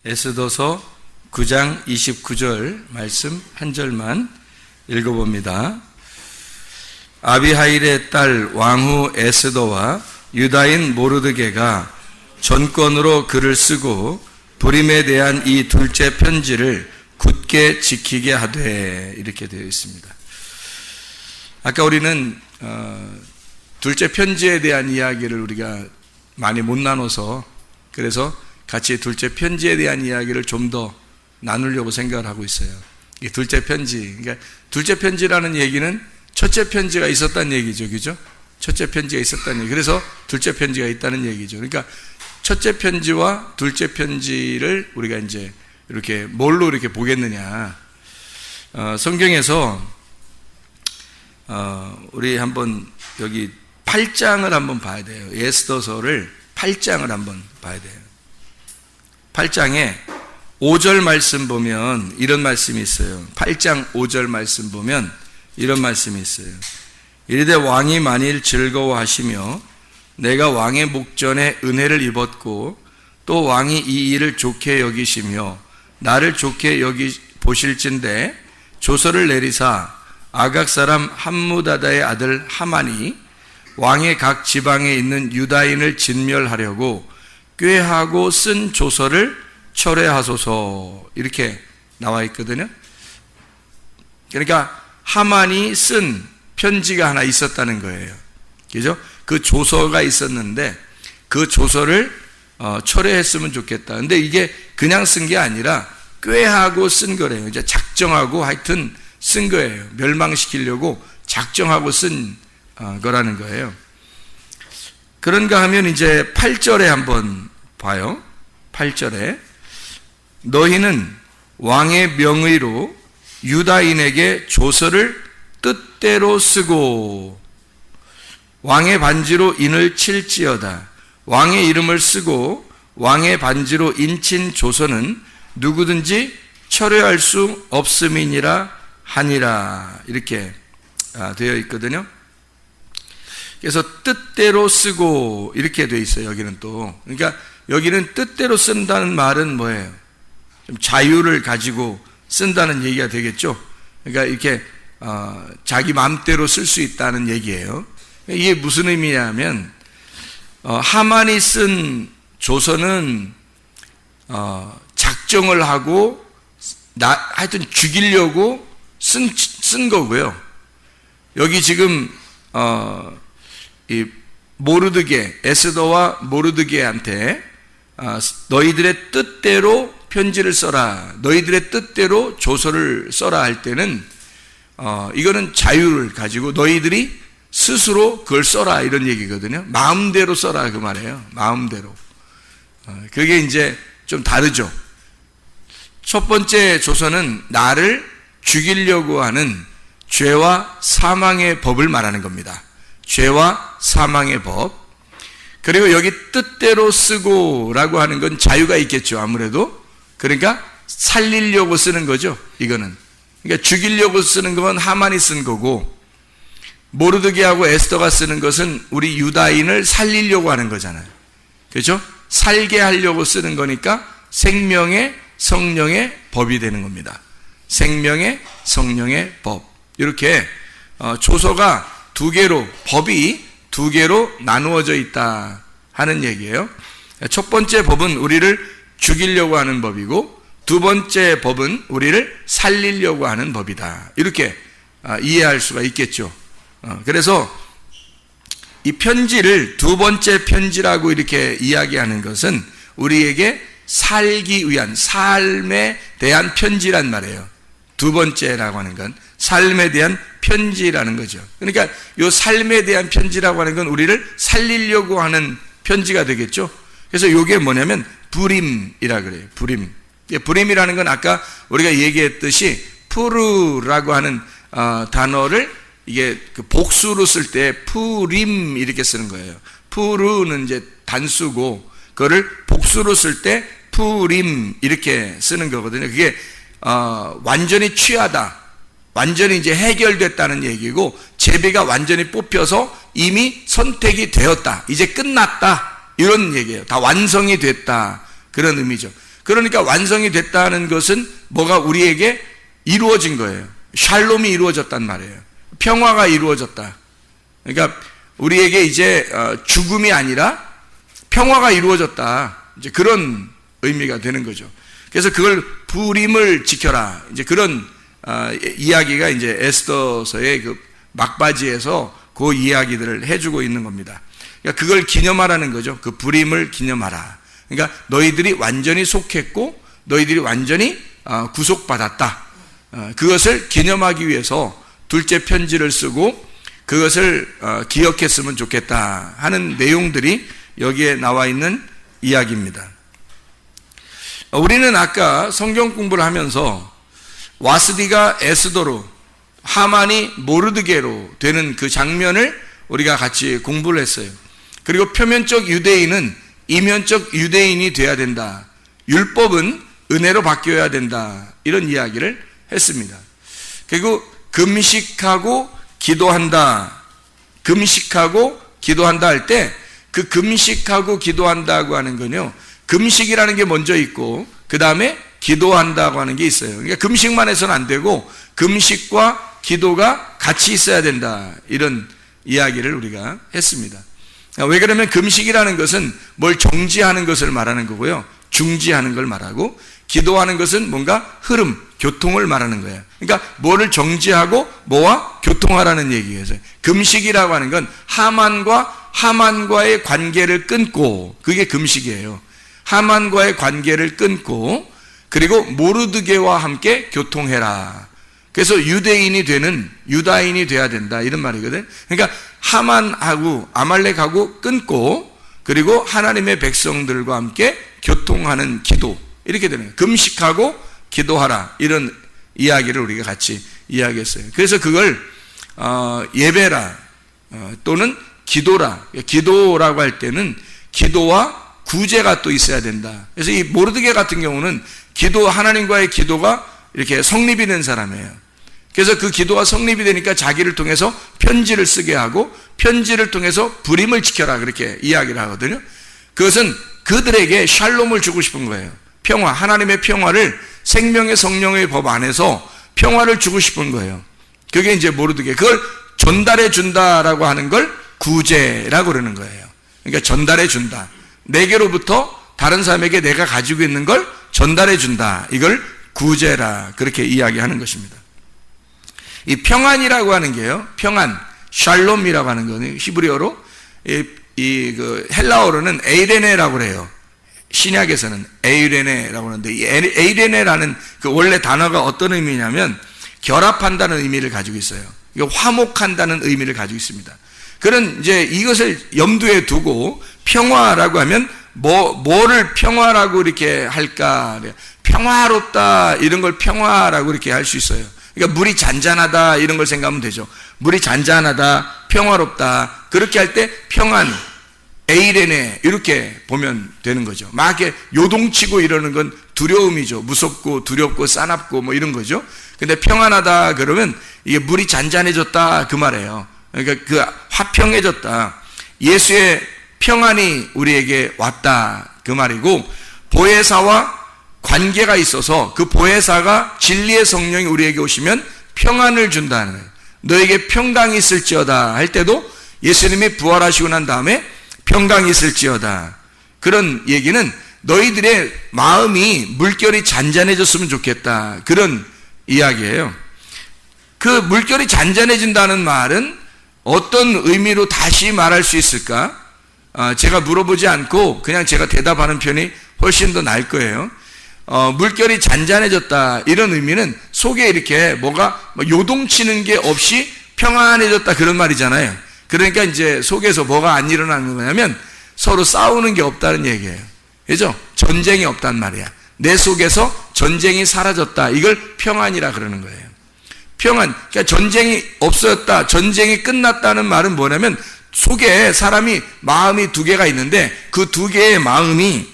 에스더서 9장 29절 말씀 한 절만 읽어봅니다. 아비하일의 딸 왕후 에스더와 유다인 모르드게가 전권으로 글을 쓰고 불임에 대한 이 둘째 편지를 굳게 지키게 하되, 이렇게 되어 있습니다. 아까 우리는 둘째 편지에 대한 이야기를 우리가 많이 못 나눠서, 그래서 같이 둘째 편지에 대한 이야기를 좀 더 나누려고 생각을 하고 있어요. 이 둘째 편지, 그러니까 둘째 편지라는 얘기는 첫째 편지가 있었다는 얘기죠, 그죠? 첫째 편지가 있었다는 얘기. 그래서 둘째 편지가 있다는 얘기죠. 그러니까 첫째 편지와 둘째 편지를 우리가 이제 이렇게 뭘로 이렇게 보겠느냐? 성경에서 우리 한번 여기 8장을 한번 봐야 돼요. 에스더서를 8장을 한번 봐야 돼요. 8장에 5절 말씀 보면 이런 말씀이 있어요. 8장 5절 말씀 보면 이런 말씀이 있어요. 이르되 왕이 만일 즐거워하시며 내가 왕의 목전에 은혜를 입었고 또 왕이 이 일을 좋게 여기시며 나를 좋게 여기 보실진대 조서를 내리사 아각 사람 함무다다의 아들 하만이 왕의 각 지방에 있는 유다인을 진멸하려고 꾀하고 쓴 조서를 철회하소서, 이렇게 나와 있거든요. 그러니까 하만이 쓴 편지가 하나 있었다는 거예요. 그죠? 그 조서가 있었는데 그 조서를 철회했으면 좋겠다. 근데 이게 그냥 쓴 게 아니라 꾀하고 쓴 거래요. 이제 작정하고 하여튼 쓴 거예요. 멸망시키려고 작정하고 쓴 거라는 거예요. 그런가 하면 이제 8절에 한번 봐요. 8절에 너희는 왕의 명의로 유다인에게 조서를 뜻대로 쓰고 왕의 반지로 인을 칠지어다. 왕의 이름을 쓰고 왕의 반지로 인친 조서는 누구든지 철회할 수 없음이니라 하니라, 이렇게 되어 있거든요. 그래서 뜻대로 쓰고 이렇게 되어 있어요. 여기는 또, 그러니까 여기는 뜻대로 쓴다는 말은 뭐예요? 좀 자유를 가지고 쓴다는 얘기가 되겠죠. 그러니까 이렇게 자기 마음대로 쓸 수 있다는 얘기예요. 이게 무슨 의미냐면 하만이 쓴 조서는 작정을 하고 하여튼 죽이려고 쓴 거고요. 여기 지금 이 모르드게, 에스더와 모르드게한테 너희들의 뜻대로 편지를 써라, 너희들의 뜻대로 조서를 써라 할 때는 이거는 자유를 가지고 너희들이 스스로 그걸 써라, 이런 얘기거든요. 마음대로 써라, 그 말이에요. 마음대로. 그게 이제 좀 다르죠. 첫 번째 조서는 나를 죽이려고 하는 죄와 사망의 법을 말하는 겁니다. 죄와 사망의 법. 그리고 여기 뜻대로 쓰고 라고 하는 건 자유가 있겠죠, 아무래도. 그러니까 살리려고 쓰는 거죠, 이거는. 그러니까 죽이려고 쓰는 건 하만이 쓴 거고, 모르드게하고 에스더가 쓰는 것은 우리 유다인을 살리려고 하는 거잖아요. 그렇죠? 살게 하려고 쓰는 거니까 생명의 성령의 법이 되는 겁니다. 생명의 성령의 법. 이렇게 조서가 두 개로, 법이 두 개로 나누어져 있다 하는 얘기예요. 첫 번째 법은 우리를 죽이려고 하는 법이고, 두 번째 법은 우리를 살리려고 하는 법이다. 이렇게 이해할 수가 있겠죠. 그래서 이 편지를 두 번째 편지라고 이렇게 이야기하는 것은 우리에게 살기 위한, 삶에 대한 편지란 말이에요. 두 번째라고 하는 건 삶에 대한 편지라는 거죠. 그러니까 이 삶에 대한 편지라고 하는 건 우리를 살리려고 하는 편지가 되겠죠. 그래서 이게 뭐냐면 불임이라 그래요. 불임. 불임이라는 건 아까 우리가 얘기했듯이 푸르라고 하는 단어를 이게 그 복수로 쓸 때 푸림 이렇게 쓰는 거예요. 푸르는 이제 단수고 그거를 복수로 쓸 때 푸림 이렇게 쓰는 거거든요. 그게 완전히 취하다, 완전히 이제 해결됐다는 얘기고, 제비가 완전히 뽑혀서 이미 선택이 되었다, 이제 끝났다, 이런 얘기예요. 다 완성이 됐다, 그런 의미죠. 그러니까 완성이 됐다는 것은 뭐가 우리에게 이루어진 거예요. 샬롬이 이루어졌단 말이에요. 평화가 이루어졌다. 그러니까 우리에게 이제 죽음이 아니라 평화가 이루어졌다. 이제 그런 의미가 되는 거죠. 그래서 그걸 부림을 지켜라. 이제 그런 이야기가 이제 에스더서의 그 막바지에서 그 이야기들을 해주고 있는 겁니다. 그러니까 그걸 기념하라는 거죠. 그 부림을 기념하라. 그러니까 너희들이 완전히 속했고 너희들이 완전히 구속받았다. 그것을 기념하기 위해서 둘째 편지를 쓰고 그것을 기억했으면 좋겠다 하는 내용들이 여기에 나와 있는 이야기입니다. 우리는 아까 성경 공부를 하면서 와스디가 에스더로 하만이 모르드게로 되는 그 장면을 우리가 같이 공부를 했어요. 그리고 표면적 유대인은 이면적 유대인이 돼야 된다. 율법은 은혜로 바뀌어야 된다. 이런 이야기를 했습니다. 그리고 금식하고 기도한다. 금식하고 기도한다 할 때 그 금식하고 기도한다고 하는 건요, 금식이라는 게 먼저 있고 그 다음에 기도한다고 하는 게 있어요. 그러니까 금식만 해서는 안 되고 금식과 기도가 같이 있어야 된다. 이런 이야기를 우리가 했습니다. 왜 그러면 금식이라는 것은 뭘 정지하는 것을 말하는 거고요, 중지하는 걸 말하고, 기도하는 것은 뭔가 흐름, 교통을 말하는 거예요. 그러니까 뭐를 정지하고 뭐와 교통하라는 얘기예요. 금식이라고 하는 건 하만과의 관계를 끊고, 그게 금식이에요. 하만과의 관계를 끊고 그리고 모르드게와 함께 교통해라. 그래서 유다인이 돼야 된다, 이런 말이거든. 그러니까 하만하고 아말렉하고 끊고 그리고 하나님의 백성들과 함께 교통하는 기도, 이렇게 되는 거예요. 금식하고 기도하라, 이런 이야기를 우리가 같이 이야기했어요. 그래서 그걸 예배라 또는 기도라, 기도라고 할 때는 기도와 구제가 또 있어야 된다. 그래서 이 모르드게 같은 경우는 하나님과의 기도가 이렇게 성립이 된 사람이에요. 그래서 그 기도가 성립이 되니까 자기를 통해서 편지를 쓰게 하고 편지를 통해서 부림을 지켜라, 그렇게 이야기를 하거든요. 그것은 그들에게 샬롬을 주고 싶은 거예요. 평화, 하나님의 평화를, 생명의 성령의 법 안에서 평화를 주고 싶은 거예요. 그게 이제 모르드게, 그걸 전달해 준다라고 하는 걸 구제라고 그러는 거예요. 그러니까 전달해 준다. 내게로부터 다른 사람에게 내가 가지고 있는 걸 전달해 준다. 이걸 구제라, 그렇게 이야기하는 것입니다. 이 평안이라고 하는 게요, 평안, 샬롬이라고 하는 거는 히브리어로 그 헬라어로는 에이레네라고 그래요. 신약에서는 에이레네라고 하는데, 이 에이레네라는 그 원래 단어가 어떤 의미냐면 결합한다는 의미를 가지고 있어요. 화목한다는 의미를 가지고 있습니다. 그런 이제 이것을 염두에 두고 평화라고 하면 뭐를 평화라고 이렇게 할까? 평화롭다, 이런 걸 평화라고 이렇게 할 수 있어요. 그러니까 물이 잔잔하다, 이런 걸 생각하면 되죠. 물이 잔잔하다, 평화롭다, 그렇게 할 때 평안, 에이레네, 이렇게 보면 되는 거죠. 막 이렇게 요동치고 이러는 건 두려움이죠. 무섭고 두렵고 싸납고 뭐 이런 거죠. 근데 평안하다 그러면 이게 물이 잔잔해졌다, 그 말이에요. 그러니까 그 화평해졌다, 예수의 평안이 우리에게 왔다, 그 말이고, 보혜사와 관계가 있어서 그 보혜사가 진리의 성령이 우리에게 오시면 평안을 준다는 거예요. 너에게 평강이 있을지어다 할 때도 예수님이 부활하시고 난 다음에 평강이 있을지어다, 그런 얘기는 너희들의 마음이 물결이 잔잔해졌으면 좋겠다, 그런 이야기예요. 그 물결이 잔잔해진다는 말은 어떤 의미로 다시 말할 수 있을까? 제가 물어보지 않고 그냥 제가 대답하는 편이 훨씬 더 나을 거예요. 물결이 잔잔해졌다, 이런 의미는 속에 이렇게 뭐가 요동치는 게 없이 평안해졌다, 그런 말이잖아요. 그러니까 이제 속에서 뭐가 안 일어나는 거냐면 서로 싸우는 게 없다는 얘기예요. 그죠? 전쟁이 없단 말이야. 내 속에서 전쟁이 사라졌다, 이걸 평안이라 그러는 거예요. 평안, 그러니까 전쟁이 없어졌다, 전쟁이 끝났다는 말은 뭐냐면 속에 사람이 마음이 두 개가 있는데 그 두 개의 마음을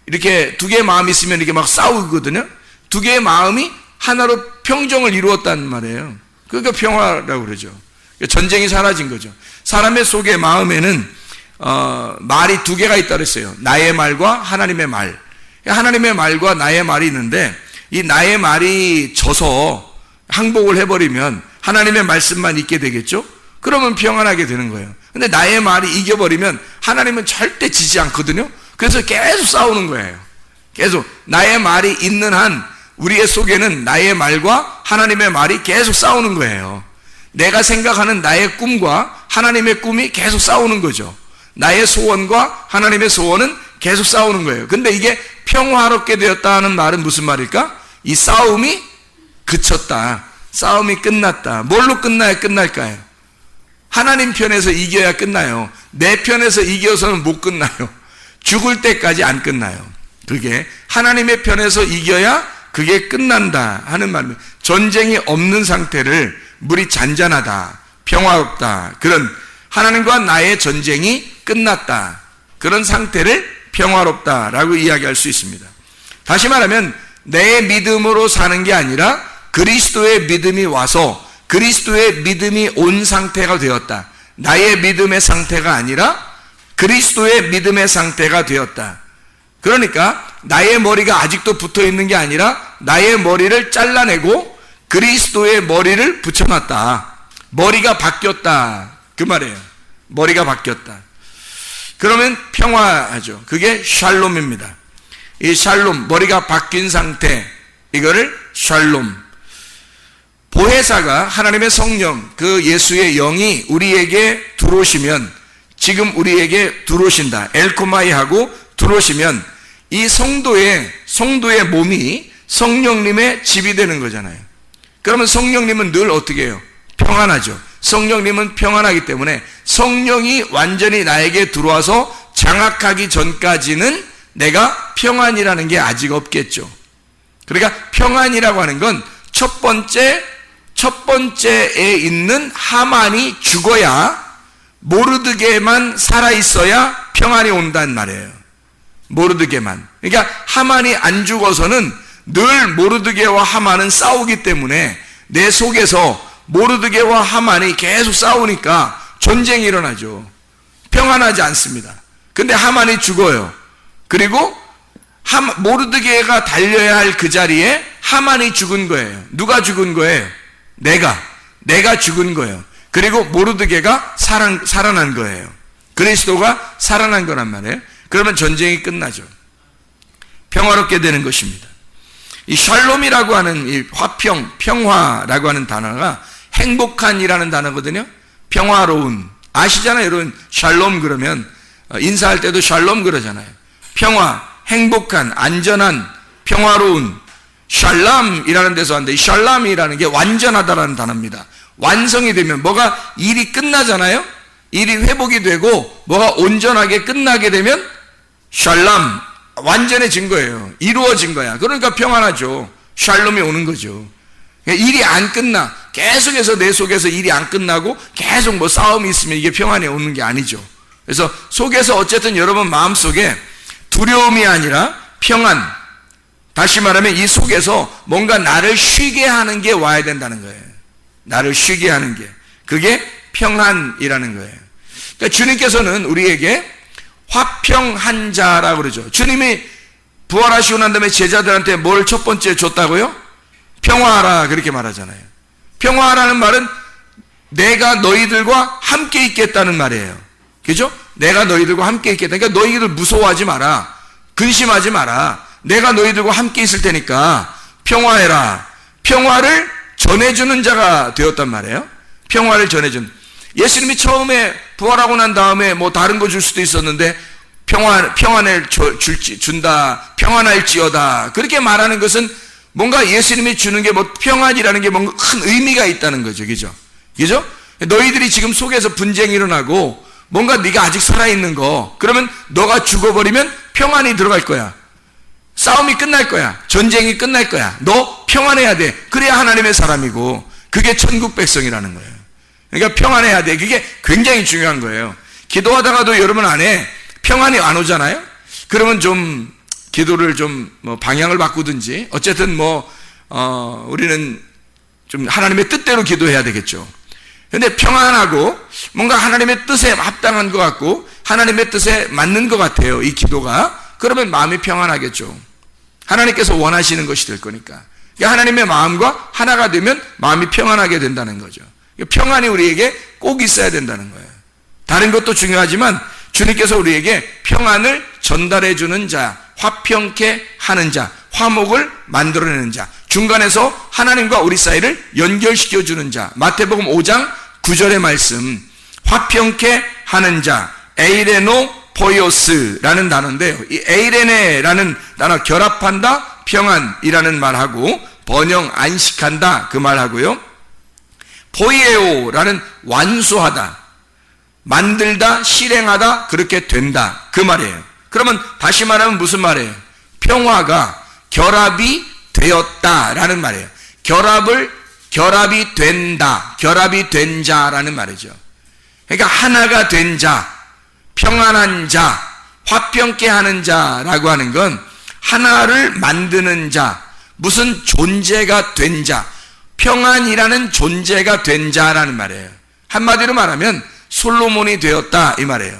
이렇게 두 개의 마음이 있으면 이렇게 막 싸우거든요. 두 개의 마음이 하나로 평정을 이루었다는 말이에요. 그러니까 평화라고 그러죠. 전쟁이 사라진 거죠. 사람의 속의 마음에는 말이 두 개가 있다 그랬어요. 나의 말과 하나님의 말. 하나님의 말과 나의 말이 있는데 이 나의 말이 져서 항복을 해버리면 하나님의 말씀만 있게 되겠죠? 그러면 평안하게 되는 거예요. 근데 나의 말이 이겨버리면 하나님은 절대 지지 않거든요. 그래서 계속 싸우는 거예요. 계속 나의 말이 있는 한 우리의 속에는 나의 말과 하나님의 말이 계속 싸우는 거예요. 내가 생각하는 나의 꿈과 하나님의 꿈이 계속 싸우는 거죠. 나의 소원과 하나님의 소원은 계속 싸우는 거예요. 근데 이게 평화롭게 되었다는 말은 무슨 말일까? 이 싸움이 그쳤다. 싸움이 끝났다. 뭘로 끝나야 끝날까요? 하나님 편에서 이겨야 끝나요. 내 편에서 이겨서는 못 끝나요. 죽을 때까지 안 끝나요. 그게 하나님의 편에서 이겨야 그게 끝난다 하는 말입니다. 전쟁이 없는 상태를 물이 잔잔하다, 평화롭다, 그런 하나님과 나의 전쟁이 끝났다, 그런 상태를 평화롭다라고 이야기할 수 있습니다. 다시 말하면 내 믿음으로 사는 게 아니라 그리스도의 믿음이 와서 그리스도의 믿음이 온 상태가 되었다. 나의 믿음의 상태가 아니라 그리스도의 믿음의 상태가 되었다. 그러니까 나의 머리가 아직도 붙어 있는 게 아니라 나의 머리를 잘라내고 그리스도의 머리를 붙여놨다. 머리가 바뀌었다. 그 말이에요. 머리가 바뀌었다. 그러면 평화하죠. 그게 샬롬입니다. 이 샬롬, 머리가 바뀐 상태, 이거를 샬롬. 보혜사가 하나님의 성령, 그 예수의 영이 우리에게 들어오시면, 지금 우리에게 들어오신다. 엘코마이하고 들어오시면 이 성도의 몸이 성령님의 집이 되는 거잖아요. 그러면 성령님은 늘 어떻게 해요? 평안하죠. 성령님은 평안하기 때문에 성령이 완전히 나에게 들어와서 장악하기 전까지는 내가 평안이라는 게 아직 없겠죠. 그러니까 평안이라고 하는 건 첫 번째에 있는 하만이 죽어야, 모르드게만 살아있어야 평안이 온다는 말이에요. 모르드게만. 그러니까 하만이 안 죽어서는 늘 모르드게와 하만은 싸우기 때문에 내 속에서 모르드게와 하만이 계속 싸우니까 전쟁이 일어나죠. 평안하지 않습니다. 근데 하만이 죽어요. 그리고 모르드게가 달려야 할 그 자리에 하만이 죽은 거예요. 누가 죽은 거예요? 내가 죽은 거예요. 그리고 모르드게가 살아난 거예요. 그리스도가 살아난 거란 말이에요. 그러면 전쟁이 끝나죠. 평화롭게 되는 것입니다. 이 샬롬이라고 하는 이 화평, 평화라고 하는 단어가 행복한이라는 단어거든요. 평화로운. 아시잖아요, 여러분. 샬롬 그러면 인사할 때도 샬롬 그러잖아요. 평화, 행복한, 안전한, 평화로운. 샬람이라는 데서 왔는데, 이 샬람이라는 게 완전하다라는 단어입니다. 완성이 되면 뭐가 일이 끝나잖아요. 일이 회복이 되고 뭐가 온전하게 끝나게 되면 샬람, 완전해진 거예요. 이루어진 거야. 그러니까 평안하죠. 샬롬이 오는 거죠. 일이 안 끝나. 계속해서 내 속에서 일이 안 끝나고 계속 뭐 싸움이 있으면 이게 평안이 오는 게 아니죠. 그래서 속에서 어쨌든 여러분 마음속에 두려움이 아니라 평안, 다시 말하면 이 속에서 뭔가 나를 쉬게 하는 게 와야 된다는 거예요. 나를 쉬게 하는 게. 그게 평안이라는 거예요. 그러니까 주님께서는 우리에게 화평한 자라고 그러죠. 주님이 부활하시고 난 다음에 제자들한테 뭘 첫 번째 줬다고요? 평화하라, 그렇게 말하잖아요. 평화하라는 말은 내가 너희들과 함께 있겠다는 말이에요. 그죠? 내가 너희들과 함께 있겠다. 그러니까 너희들 무서워하지 마라. 근심하지 마라. 내가 너희들과 함께 있을 테니까 평화해라. 평화를 전해주는 자가 되었단 말이에요. 평화를 전해준. 예수님이 처음에 부활하고 난 다음에 뭐 다른 거 줄 수도 있었는데 평안을 준다, 평안할지어다, 그렇게 말하는 것은 뭔가 예수님이 주는 게 뭐 평안이라는 게 뭔가 큰 의미가 있다는 거죠. 그죠? 그죠? 너희들이 지금 속에서 분쟁이 일어나고 뭔가 네가 아직 살아있는 거, 그러면 너가 죽어버리면 평안이 들어갈 거야. 싸움이 끝날 거야. 전쟁이 끝날 거야. 너 평안해야 돼. 그래야 하나님의 사람이고 그게 천국 백성이라는 거예요. 그러니까 평안해야 돼. 그게 굉장히 중요한 거예요. 기도하다가도 여러분 안에 평안이 안 오잖아요. 그러면 좀 기도를 좀 뭐 방향을 바꾸든지 어쨌든 뭐 우리는 좀 하나님의 뜻대로 기도해야 되겠죠. 근데 평안하고 뭔가 하나님의 뜻에 합당한 것 같고 하나님의 뜻에 맞는 것 같아요, 이 기도가. 그러면 마음이 평안하겠죠. 하나님께서 원하시는 것이 될 거니까. 하나님의 마음과 하나가 되면 마음이 평안하게 된다는 거죠. 평안이 우리에게 꼭 있어야 된다는 거예요. 다른 것도 중요하지만 주님께서 우리에게 평안을 전달해 주는 자, 화평케 하는 자, 화목을 만들어내는 자, 중간에서 하나님과 우리 사이를 연결시켜 주는 자. 마태복음 5장 9절의 말씀, 화평케 하는 자, 에이레노 포이오스라는 단어인데요. 이 에이레네라는 단어, 결합한다, 평안이라는 말하고 번영, 안식한다 그 말하고요. 포이에오라는 완수하다, 만들다, 실행하다, 그렇게 된다 그 말이에요. 그러면 다시 말하면 무슨 말이에요? 평화가 결합이 되었다라는 말이에요. 결합이 된다, 결합이 된 자라는 말이죠. 그러니까 하나가 된 자, 평안한 자, 화평케 하는 자라고 하는 건 하나를 만드는 자, 무슨 존재가 된 자, 평안이라는 존재가 된 자라는 말이에요. 한마디로 말하면 솔로몬이 되었다 이 말이에요.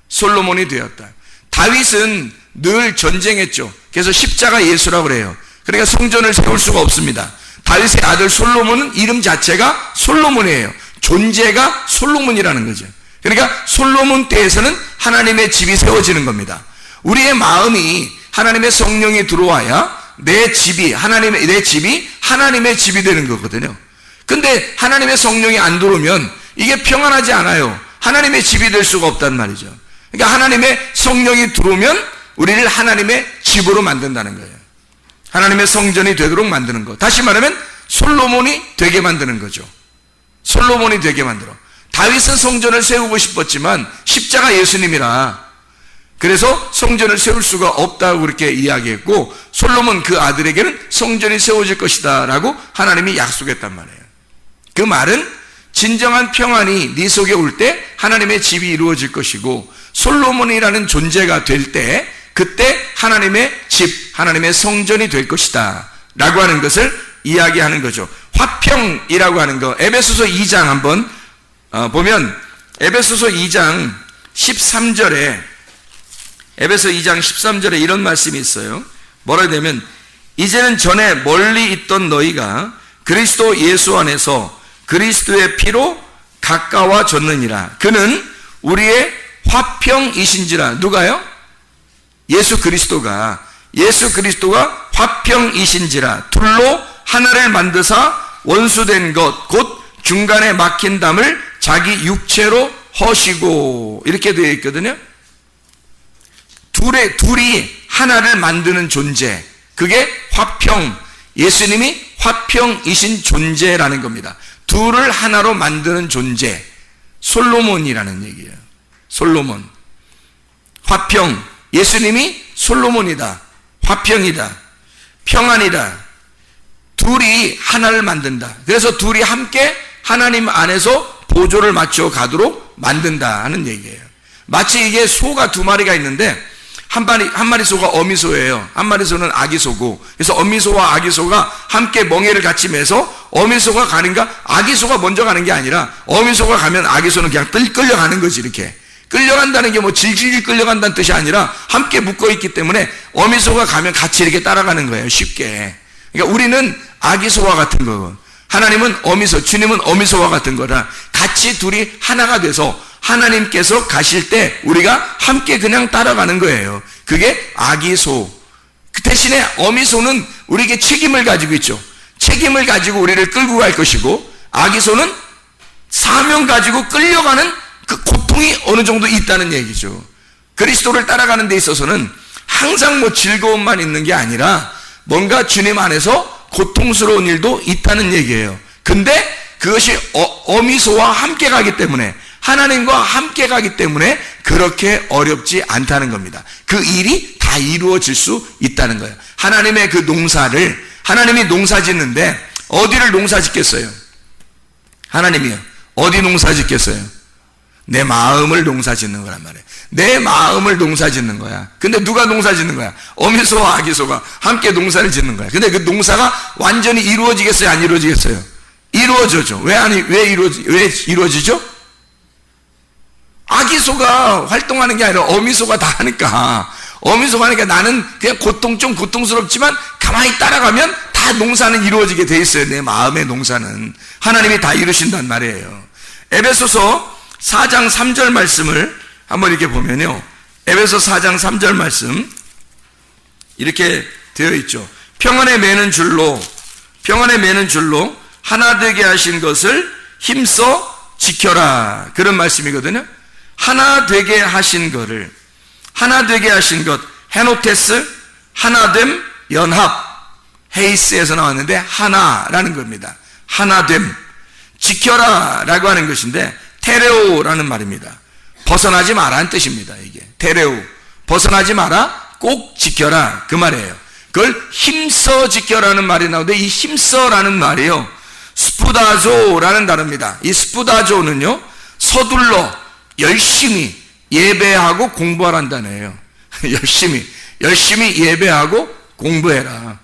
솔로몬이 되었다. 다윗은 늘 전쟁했죠. 그래서 십자가 예수라고 그래요. 그러니까 성전을 세울 수가 없습니다. 다윗의 아들 솔로몬은 이름 자체가 솔로몬이에요. 존재가 솔로몬이라는 거죠. 그러니까 솔로몬 때에서는 하나님의 집이 세워지는 겁니다. 우리의 마음이 하나님의 성령이 들어와야 내 집이 하나님의 집이 되는 거거든요. 근데 하나님의 성령이 안 들어오면 이게 평안하지 않아요. 하나님의 집이 될 수가 없단 말이죠. 그러니까 하나님의 성령이 들어오면 우리를 하나님의 집으로 만든다는 거예요. 하나님의 성전이 되도록 만드는 거. 다시 말하면 솔로몬이 되게 만드는 거죠. 솔로몬이 되게 만들어. 다윗은 성전을 세우고 싶었지만 십자가 예수님이라 그래서 성전을 세울 수가 없다고 그렇게 이야기했고, 솔로몬 그 아들에게는 성전이 세워질 것이다 라고 하나님이 약속했단 말이에요. 그 말은 진정한 평안이 네 속에 올 때 하나님의 집이 이루어질 것이고, 솔로몬이라는 존재가 될 때 그때 하나님의 집, 하나님의 성전이 될 것이다 라고 하는 것을 이야기하는 거죠. 화평이라고 하는 거, 에베소서 2장 한번 보면 에베소서 2장 13절에 에베소 2장 13절에 이런 말씀이 있어요. 뭐라 되면 이제는 전에 멀리 있던 너희가 그리스도 예수 안에서 그리스도의 피로 가까워졌느니라. 그는 우리의 화평이신지라. 누가요? 예수 그리스도가 화평이신지라. 둘로 하나를 만드사 원수된 것 곧 중간에 막힌 담을 자기 육체로 허시고, 이렇게 되어 있거든요. 둘이 하나를 만드는 존재, 그게 화평, 예수님이 화평이신 존재라는 겁니다. 둘을 하나로 만드는 존재, 솔로몬이라는 얘기예요. 솔로몬, 화평, 예수님이 솔로몬이다, 화평이다, 평안이다. 둘이 하나를 만든다. 그래서 둘이 함께 하나님 안에서 보조를 맞춰 가도록 만든다는 얘기예요. 마치 이게 소가 두 마리가 있는데 한 마리 소가 어미소예요. 한 마리 소는 아기소고, 그래서 어미소와 아기소가 함께 멍에를 같이 매서 어미소가 가는가, 아기소가 먼저 가는 게 아니라 어미소가 가면 아기소는 그냥 끌려가는 거지. 이렇게 끌려간다는 게 뭐 질질 끌려간다는 뜻이 아니라 함께 묶어 있기 때문에 어미소가 가면 같이 이렇게 따라가는 거예요, 쉽게. 그러니까 우리는 아기소와 같은 거고, 하나님은 어미소, 주님은 어미소와 같은 거라 같이 둘이 하나가 돼서 하나님께서 가실 때 우리가 함께 그냥 따라가는 거예요. 그게 아기소. 그 대신에 어미소는 우리에게 책임을 가지고 있죠. 책임을 가지고 우리를 끌고 갈 것이고, 아기소는 사명 가지고 끌려가는 그 고통이 어느 정도 있다는 얘기죠. 그리스도를 따라가는 데 있어서는 항상 뭐 즐거움만 있는 게 아니라 뭔가 주님 안에서 고통스러운 일도 있다는 얘기예요. 근데 그것이 어미소와 함께 가기 때문에, 하나님과 함께 가기 때문에 그렇게 어렵지 않다는 겁니다. 그 일이 다 이루어질 수 있다는 거예요. 하나님의 그 농사를, 하나님이 농사 짓는데 어디를 농사 짓겠어요? 하나님이요. 어디 농사 짓겠어요? 내 마음을 농사 짓는 거란 말이에요. 내 마음을 농사 짓는 거야. 근데 누가 농사 짓는 거야? 어미소와 아기소가 함께 농사를 짓는 거야. 근데 그 농사가 완전히 이루어지겠어요? 안 이루어지겠어요? 이루어져죠. 왜 이루어지죠? 아기소가 활동하는 게 아니라 어미소가 다 하니까. 어미소가 하니까 나는 그냥 좀 고통스럽지만 가만히 따라가면 다 농사는 이루어지게 돼 있어요. 내 마음의 농사는. 하나님이 다 이루신단 말이에요. 에베소서 4장 3절 말씀을 한번 이렇게 보면요. 에베소 4장 3절 말씀. 이렇게 되어 있죠. 평안에 매는 줄로 하나 되게 하신 것을 힘써 지켜라. 그런 말씀이거든요. 하나 되게 하신 것, 헤노테스, 하나됨, 연합, 헤이스에서 나왔는데 하나라는 겁니다. 하나됨, 지켜라 라고 하는 것인데 테레오라는 말입니다. 벗어나지 마라는 뜻입니다. 이게 테레오, 벗어나지 마라, 꼭 지켜라 그 말이에요. 그걸 힘써 지켜라는 말이 나오는데 이 힘써라는 말이요, 스푸다조라는 단어입니다. 이 스푸다조는요, 서둘러 열심히 예배하고 공부하라는 단어예요. 열심히 예배하고 공부해라.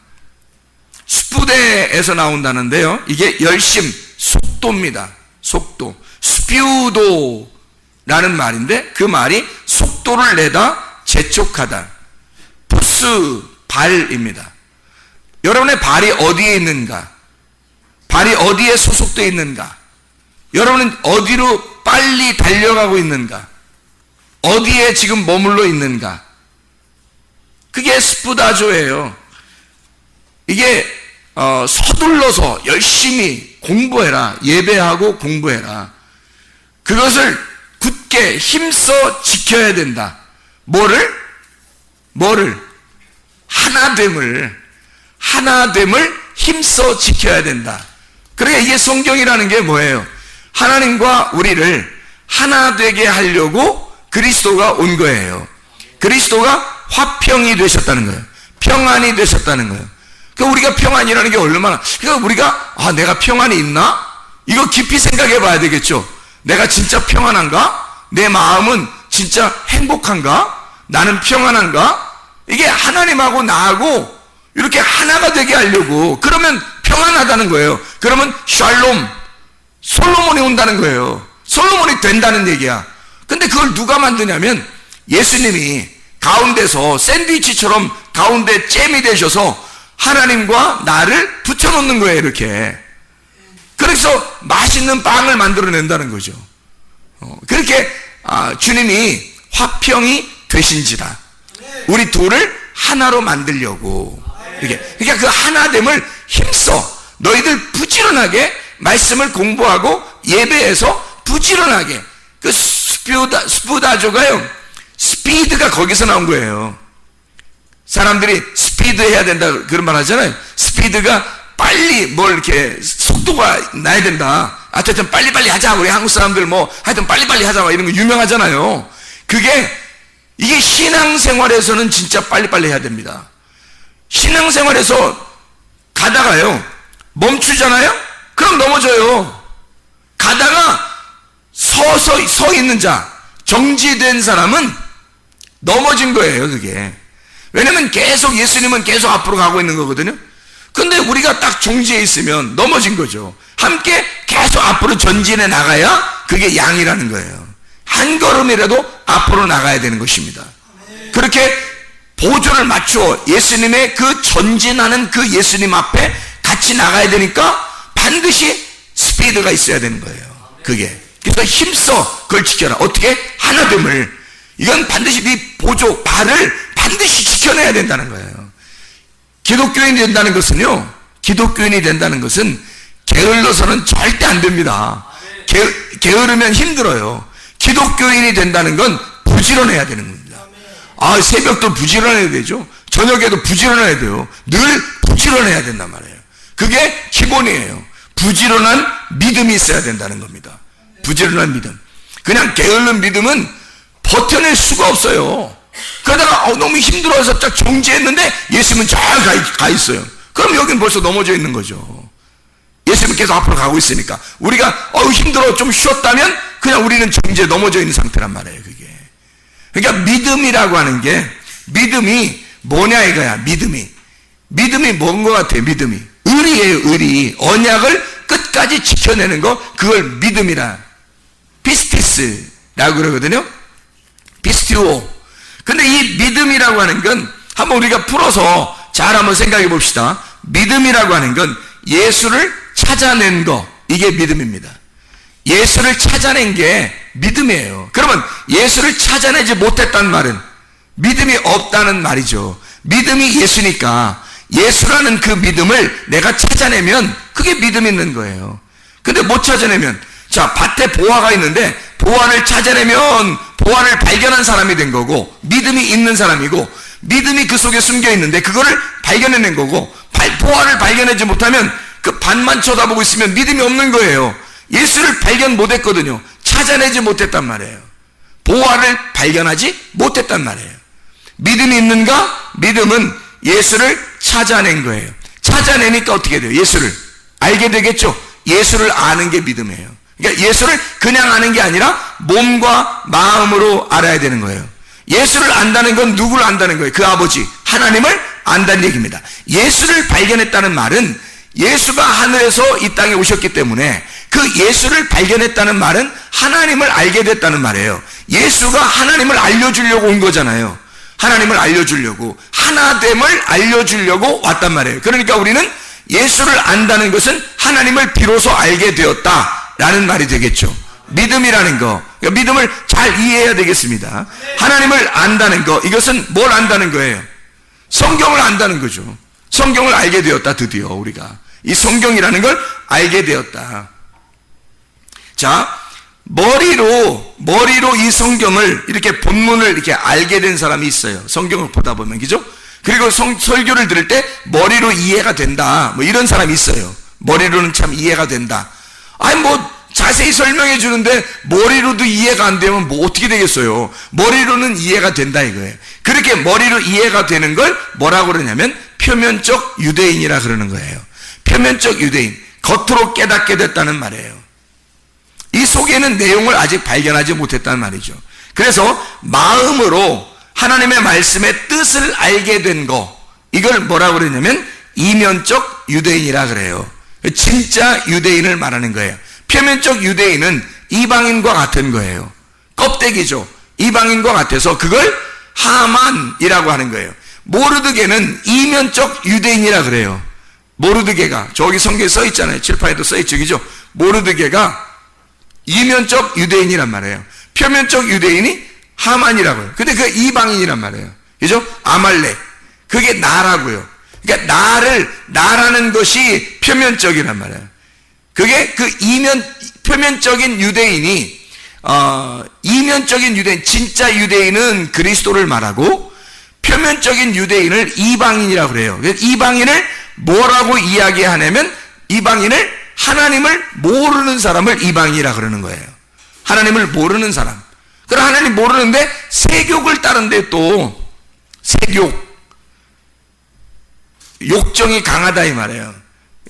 스푸데에서 나온다는데요, 이게 열심, 속도입니다. 속도. 스퓨도라는 말인데 그 말이 속도를 내다, 재촉하다. 푸스, 발입니다. 여러분의 발이 어디에 있는가? 발이 어디에 소속되어 있는가? 여러분은 어디로 빨리 달려가고 있는가? 어디에 지금 머물러 있는가? 그게 스푸다조예요. 이게 서둘러서 열심히 공부해라. 예배하고 공부해라. 그것을 굳게 힘써 지켜야 된다. 뭐를? 하나됨을 힘써 지켜야 된다. 그러니까 이게 성경이라는 게 뭐예요? 하나님과 우리를 하나 되게 하려고 그리스도가 온 거예요. 그리스도가 화평이 되셨다는 거예요. 평안이 되셨다는 거예요. 그러니까 우리가 평안이라는 게 얼마나, 그러니까 우리가 내가 평안이 있나? 이거 깊이 생각해 봐야 되겠죠. 내가 진짜 평안한가? 내 마음은 진짜 행복한가? 나는 평안한가? 이게 하나님하고 나하고 이렇게 하나가 되게 하려고, 그러면 평안하다는 거예요. 그러면 샬롬, 솔로몬이 온다는 거예요. 솔로몬이 된다는 얘기야. 근데 그걸 누가 만드냐면 예수님이 가운데서 샌드위치처럼 가운데 잼이 되셔서 하나님과 나를 붙여놓는 거예요. 이렇게. 그래서 맛있는 빵을 만들어낸다는 거죠. 그렇게 주님이 화평이 되신지라 우리 둘을 하나로 만들려고 이렇게. 그러니까 그 하나됨을 힘써 너희들 부지런하게 말씀을 공부하고 예배에서 부지런하게. 그 스푸다조가요, 스피드가 거기서 나온 거예요. 사람들이 스피드 해야 된다 그런 말 하잖아요. 스피드가 빨리 뭘 이렇게 속도가 나야 된다. 하여튼 빨리빨리 하자. 우리 한국 사람들 하여튼 빨리빨리 하자 이런 거 유명하잖아요. 이게 신앙생활에서는 진짜 빨리빨리 해야 됩니다. 신앙생활에서 가다가요 멈추잖아요? 그럼 넘어져요. 가다가 서 있는 자, 정지된 사람은 넘어진 거예요. 그게. 왜냐면 예수님은 계속 앞으로 가고 있는 거거든요. 근데 우리가 딱 정지해 있으면 넘어진 거죠. 함께 계속 앞으로 전진해 나가야 그게 양이라는 거예요. 한 걸음이라도 앞으로 나가야 되는 것입니다. 그렇게 보조를 맞추어 예수님의 그 전진하는 그 예수님 앞에 같이 나가야 되니까 반드시 스피드가 있어야 되는 거예요. 그게. 그래서 힘써 그걸 지켜라. 어떻게? 하나됨을. 이건 반드시 네 보조, 발을 반드시 지켜내야 된다는 거예요. 기독교인이 된다는 것은 게을러서는 절대 안 됩니다. 게으르면 힘들어요. 기독교인이 된다는 건 부지런해야 되는 겁니다. 새벽도 부지런해야 되죠. 저녁에도 부지런해야 돼요. 늘 부지런해야 된단 말이에요. 그게 기본이에요. 부지런한 믿음이 있어야 된다는 겁니다. 부지런한 믿음. 그냥 게으른 믿음은 버텨낼 수가 없어요. 그러다가 너무 힘들어서 딱 정지했는데 예수님은 잘 가 있어요. 그럼 여긴 벌써 넘어져 있는 거죠. 예수님은 계속 앞으로 가고 있으니까. 우리가 힘들어 좀 쉬었다면 그냥 우리는 정지에 넘어져 있는 상태란 말이에요. 그게. 그러니까 믿음이라고 하는 게, 믿음이 뭐냐 이거야. 믿음이 뭔 것 같아요. 믿음이 의리예요. 의리. 언약을 끝까지 끝까지 지켜내는 거, 그걸 믿음이라, 피스티스라고 그러거든요. 피스티오. 근데 이 믿음이라고 하는 건 한번 우리가 풀어서 잘 한번 생각해 봅시다. 믿음이라고 하는 건 예수를 찾아낸 거, 이게 믿음입니다. 예수를 찾아낸 게 믿음이에요. 그러면 예수를 찾아내지 못했단 말은 믿음이 없다는 말이죠. 믿음이 예수니까 예수라는 그 믿음을 내가 찾아내면 그게 믿음 있는 거예요. 근데 못 찾아내면, 자, 밭에 보화가 있는데 보화를 찾아내면 보화를 발견한 사람이 된 거고, 믿음이 있는 사람이고, 믿음이 그 속에 숨겨 있는데 그거를 발견해낸 거고, 보화를 발견하지 못하면 그 밭만 쳐다보고 있으면 믿음이 없는 거예요. 예수를 발견 못했거든요. 찾아내지 못했단 말이에요. 보화를 발견하지 못했단 말이에요. 믿음이 있는가? 믿음은 예수를 찾아낸 거예요. 찾아내니까 어떻게 돼요? 예수를 알게 되겠죠. 예수를 아는 게 믿음이에요. 그러니까 예수를 그냥 아는 게 아니라 몸과 마음으로 알아야 되는 거예요. 예수를 안다는 건 누구를 안다는 거예요? 그 아버지 하나님을 안다는 얘기입니다. 예수를 발견했다는 말은 예수가 하늘에서 이 땅에 오셨기 때문에 그 예수를 발견했다는 말은 하나님을 알게 됐다는 말이에요. 예수가 하나님을 알려주려고 온 거잖아요. 하나님을 알려주려고, 하나됨을 알려주려고 왔단 말이에요. 그러니까 우리는 예수를 안다는 것은 하나님을 비로소 알게 되었다라는 말이 되겠죠. 믿음이라는 거, 그러니까 믿음을 잘 이해해야 되겠습니다. 하나님을 안다는 거, 이것은 뭘 안다는 거예요? 성경을 안다는 거죠. 성경을 알게 되었다. 드디어 우리가 이 성경이라는 걸 알게 되었다. 자, 머리로 이 성경을 이렇게 본문을 이렇게 알게 된 사람이 있어요. 성경을 보다 보면, 그죠? 그리고 설교를 들을 때 머리로 이해가 된다, 뭐 이런 사람이 있어요. 머리로는 참 이해가 된다. 아니 뭐 자세히 설명해 주는데 머리로도 이해가 안 되면 뭐 어떻게 되겠어요? 머리로는 이해가 된다 이거예요. 그렇게 머리로 이해가 되는 걸 뭐라고 그러냐면 표면적 유대인이라 그러는 거예요. 표면적 유대인, 겉으로 깨닫게 됐다는 말이에요. 이 속에는 내용을 아직 발견하지 못했다는 말이죠. 그래서 마음으로 하나님의 말씀의 뜻을 알게 된 거, 이걸 뭐라고 그러냐면 이면적 유대인이라 그래요. 진짜 유대인을 말하는 거예요. 표면적 유대인은 이방인과 같은 거예요. 껍데기죠. 이방인과 같아서 그걸 하만이라고 하는 거예요. 모르드게는 이면적 유대인이라 그래요. 모르드게가 저기 성경에 써 있잖아요. 칠판에도 써 있죠. 그죠? 모르드게가 이면적 유대인이란 말이에요. 표면적 유대인이 하만이라고요. 근데 그 이방인이란 말이에요. 그죠? 아말렉. 그게 나라고요. 그러니까 나라는 것이 표면적이란 말이에요. 그게 그 표면적인 유대인이, 이면적인 유대인, 진짜 유대인은 그리스도를 말하고, 표면적인 유대인을 이방인이라고 그래요. 이방인을 뭐라고 이야기하냐면, 이방인을 하나님을 모르는 사람을 이방인이라 그러는 거예요. 하나님을 모르는 사람. 그럼 하나님 모르는데 세욕을 따른데 또 세욕, 욕정이 강하다 이 말이에요.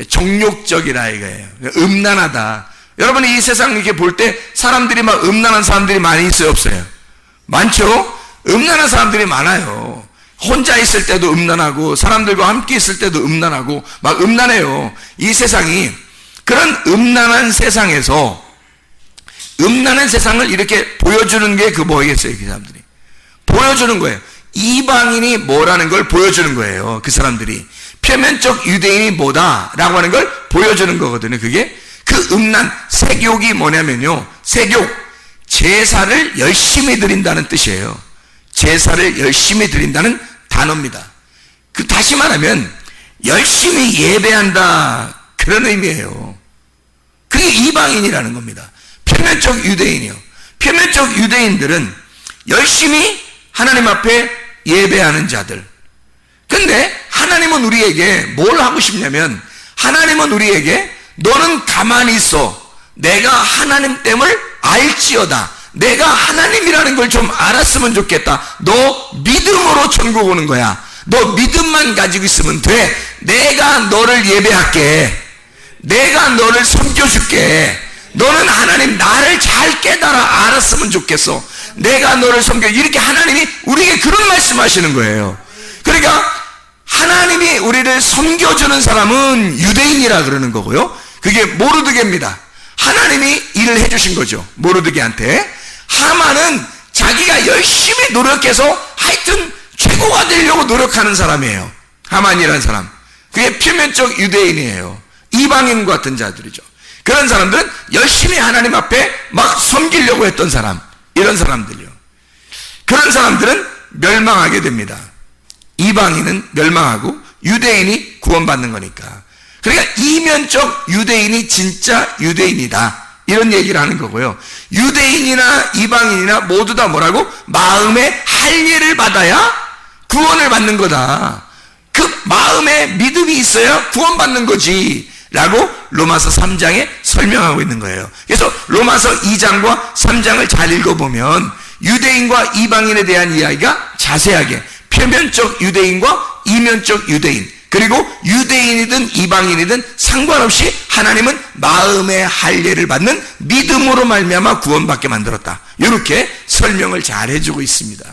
정욕적이라 이거예요. 음란하다. 여러분이 이 세상 이렇게 볼 때 사람들이 막 음란한 사람들이 많이 있어요, 없어요? 많죠? 음란한 사람들이 많아요. 혼자 있을 때도 음란하고 사람들과 함께 있을 때도 음란하고 막 음란해요. 이 세상이. 그런 음란한 세상에서 음란한 세상을 이렇게 보여주는 게 그 뭐겠어요? 그 사람들이 보여주는 거예요. 이방인이 뭐라는 걸 보여주는 거예요. 그 사람들이 표면적 유대인이 뭐다라고 하는 걸 보여주는 거거든요. 그게 그 음란 색욕이 뭐냐면요, 색욕, 제사를 열심히 드린다는 뜻이에요. 제사를 열심히 드린다는 단어입니다. 그 다시 말하면 열심히 예배한다, 그런 의미예요. 그게 이방인이라는 겁니다. 표면적 유대인이요. 표면적 유대인들은 열심히 하나님 앞에 예배하는 자들. 근데 하나님은 우리에게 뭘 하고 싶냐면, 하나님은 우리에게 너는 가만히 있어. 내가 하나님됨을 알지어다. 내가 하나님이라는 걸 좀 알았으면 좋겠다. 너 믿음으로 천국 오는 거야. 너 믿음만 가지고 있으면 돼. 내가 너를 예배할게. 내가 너를 섬겨줄게. 너는 하나님 나를 잘 깨달아 알았으면 좋겠어. 내가 너를 섬겨. 이렇게 하나님이 우리에게 그런 말씀하시는 거예요. 그러니까 하나님이 우리를 섬겨주는 사람은 유대인이라 그러는 거고요. 그게 모르드게입니다. 하나님이 일을 해주신 거죠. 모르드게한테. 하만은 자기가 열심히 노력해서 하여튼 최고가 되려고 노력하는 사람이에요. 하만이라는 사람. 그게 표면적 유대인이에요. 이방인 같은 자들이죠. 그런 사람들은 열심히 하나님 앞에 막 섬기려고 했던 사람, 이런 사람들이요. 그런 사람들은 멸망하게 됩니다. 이방인은 멸망하고 유대인이 구원받는 거니까. 그러니까 이면적 유대인이 진짜 유대인이다, 이런 얘기를 하는 거고요. 유대인이나 이방인이나 모두 다 뭐라고? 마음의 할례를 받아야 구원을 받는 거다. 그 마음에 믿음이 있어야 구원받는 거지 라고 로마서 3장에 설명하고 있는 거예요. 그래서 로마서 2장과 3장을 잘 읽어보면 유대인과 이방인에 대한 이야기가 자세하게, 표면적 유대인과 이면적 유대인, 그리고 유대인이든 이방인이든 상관없이 하나님은 마음의 할례를 받는 믿음으로 말미암아 구원받게 만들었다, 이렇게 설명을 잘 해주고 있습니다.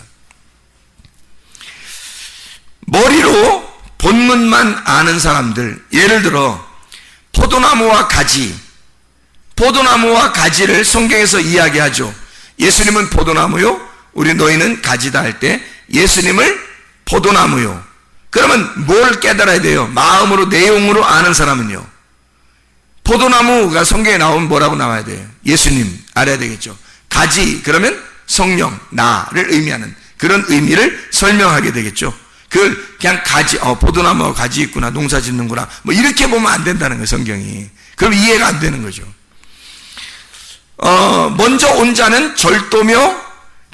머리로 본문만 아는 사람들, 예를 들어 포도나무와 가지를 성경에서 이야기하죠. 예수님은 포도나무요, 우리 너희는 가지다 할 때 예수님을 포도나무요. 그러면 뭘 깨달아야 돼요? 마음으로, 내용으로 아는 사람은요, 포도나무가 성경에 나오면 뭐라고 나와야 돼요? 예수님 알아야 되겠죠. 가지, 그러면 성령, 나를 의미하는 그런 의미를 설명하게 되겠죠. 그걸 그냥 가지, 포도나무가 가지 있구나, 농사 짓는구나, 뭐 이렇게 보면 안 된다는 거예요, 성경이. 그럼 이해가 안 되는 거죠. 먼저 온 자는 절도며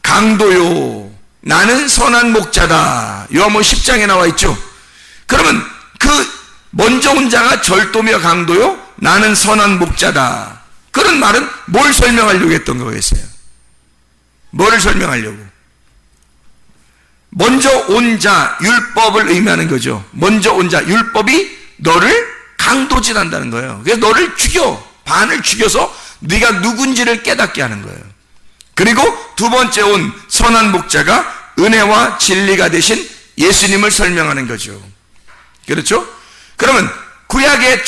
강도요, 나는 선한 목자다. 요한복음 10장에 나와 있죠. 그러면 그 먼저 온 자가 절도며 강도요, 나는 선한 목자다. 그런 말은 뭘 설명하려고 했던 거겠어요? 뭐를 설명하려고? 먼저 온 자, 율법을 의미하는 거죠. 먼저 온 자, 율법이 너를 강도질한다는 거예요. 그래서 너를 죽여, 반을 죽여서 네가 누군지를 깨닫게 하는 거예요. 그리고 두 번째 온 선한 목자가 은혜와 진리가 되신 예수님을 설명하는 거죠. 그렇죠? 그러면 구약의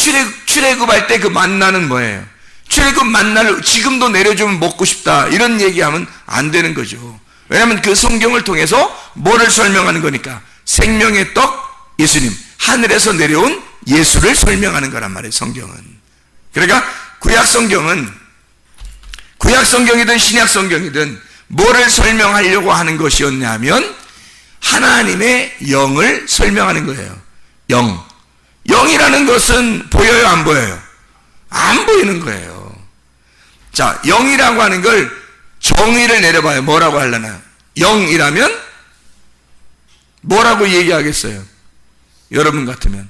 출애굽할 때 그 만나는 뭐예요? 출애굽 만나를 지금도 내려주면 먹고 싶다, 이런 얘기하면 안 되는 거죠. 왜냐하면 그 성경을 통해서 뭐를 설명하는 거니까? 생명의 떡 예수님, 하늘에서 내려온 예수를 설명하는 거란 말이에요, 성경은. 그러니까 구약 성경이든 신약 성경이든 뭐를 설명하려고 하는 것이었냐면 하나님의 영을 설명하는 거예요. 영이라는 것은 보여요, 안 보여요? 안 보이는 거예요. 자, 영이라고 하는 걸 정의를 내려봐요. 뭐라고 하려나? 영이라면 뭐라고 얘기하겠어요? 여러분 같으면